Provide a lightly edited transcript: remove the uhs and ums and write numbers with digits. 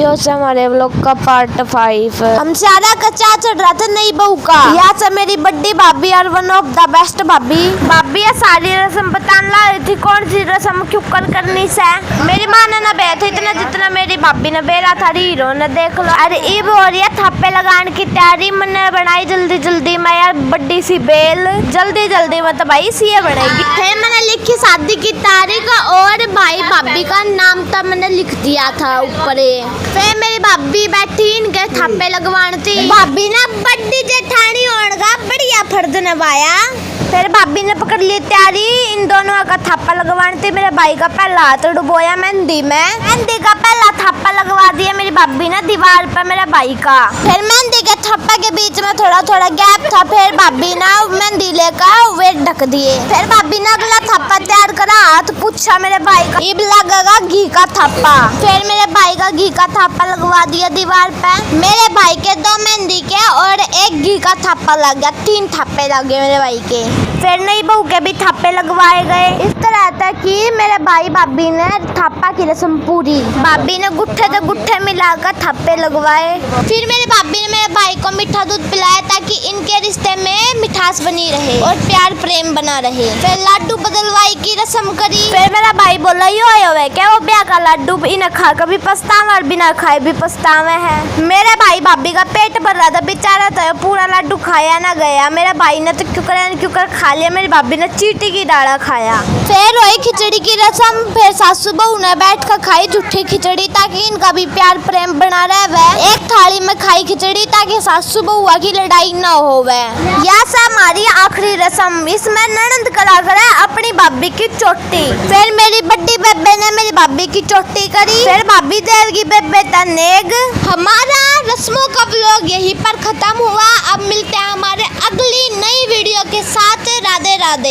यो से हमारे व्लॉग का पार्ट 5। हम सारा कच्चा चढ़ रहा था नई बहू का। यहाँ से मेरी बड़ी भाभी और वन ऑफ द बेस्ट भाभी ये सारी रस्म बताने ला रही थी कौन सी रस्म क्यों करनी से। मेरी माँ ने न बेरा था इतना जितना मेरी भाभी ने बेरा था। हीरो ने देख लो। अरे ईब हो रही है थप्पे लगाने की तैयारी। मैंने बनाई जल्दी जल्दी मैं यार बड़ी सी बेल जल्दी जल्दी मतलब भाई सी बनेगी। फिर मैंने लिखी शादी की तारीख और भाई भाभी का नाम तब मैंने लिख दिया था ऊपर। फिर मेरी भाभी बैठी इनके थप्पे लगवाने थी। भाभी ने बड़ी जेठानी होने का बढ़िया फर्ज निभाया। फिर भाभी ने पकड़ ली तैयारी इन दोनों का थप्पा लगवाने थे। मेरे भाई का पहला हाथ डुबोया मेहंदी में। मेहंदी का पहला थप्पा लगवा दिया मेरी भाभी ने दीवार पर मेरे भाई का। फिर मेहंदी के थप्पा के बीच में थोड़ा थोड़ा गैप था। फिर भाभी ने मेहंदी लेकर वेट ढक दिए। फिर भाभी ने अगला थप्पा तैयार करा। हाथ पूछा मेरे भाई का इब लगेगा घी का थप्पा। फिर मेरे भाई का घी का थप्पा लगवा दिया दीवार पे। मेरे भाई के 2 मेहंदी के और 1 घी का थप्पा लग गया। 3 थप्पे लगे मेरे भाई के। फिर नई बहू के भी थप्पे लगवाए गए। इस तरह था कि मेरे भाई भाभी ने थप्पा की रस्म पूरी। भाभी ने गुट्ठे से गुट्ठे मिलाकर थप्पे लगवाए। फिर मेरे भाभी ने मेरे भाई को मीठा दूध पिलाया ताकि इनके रिश्ते में मिठास बनी रहे और प्यार प्रेम बना रहे। फिर लाडू बदलवाई की रस्म करी। फिर मेरा भाई बोला यो है क्या वो ब्याह का लाडू इन्हें खा कर भी पछतावा और बिना खाए भी पछतावे है। मेरे भाई भाभी का पेट भर रहा था बेचारा था पूरा लाडू खाया ना गया। मेरे भाई ने तो क्यों खा लिया। मेरी भाभी ने चींटी की डाला खाया। फिर वही खिचड़ी की रस्म। फिर सासू बहू ने बैठ कर खाई झूठी खिचड़ी ताकि इनका भी प्यार प्रेम बना रहे। एक थाली में खाई खिचड़ी ताकि सासू बहू की लड़ाई न होवे। यह हमारी आखिरी रस्म। इसमें ननद करा करे अपनी भाभी की चोटी। फिर मेरी बड़ी बेबे ने मेरी भाभी की चोटी करी। फिर भाभी देगी बेबे तनेग। हमारा रस्मों का व्लॉग यहीं पर खत्म हुआ। अब मिलते हैं हमारे अगली नई वीडियो के साथ। राधे राधे।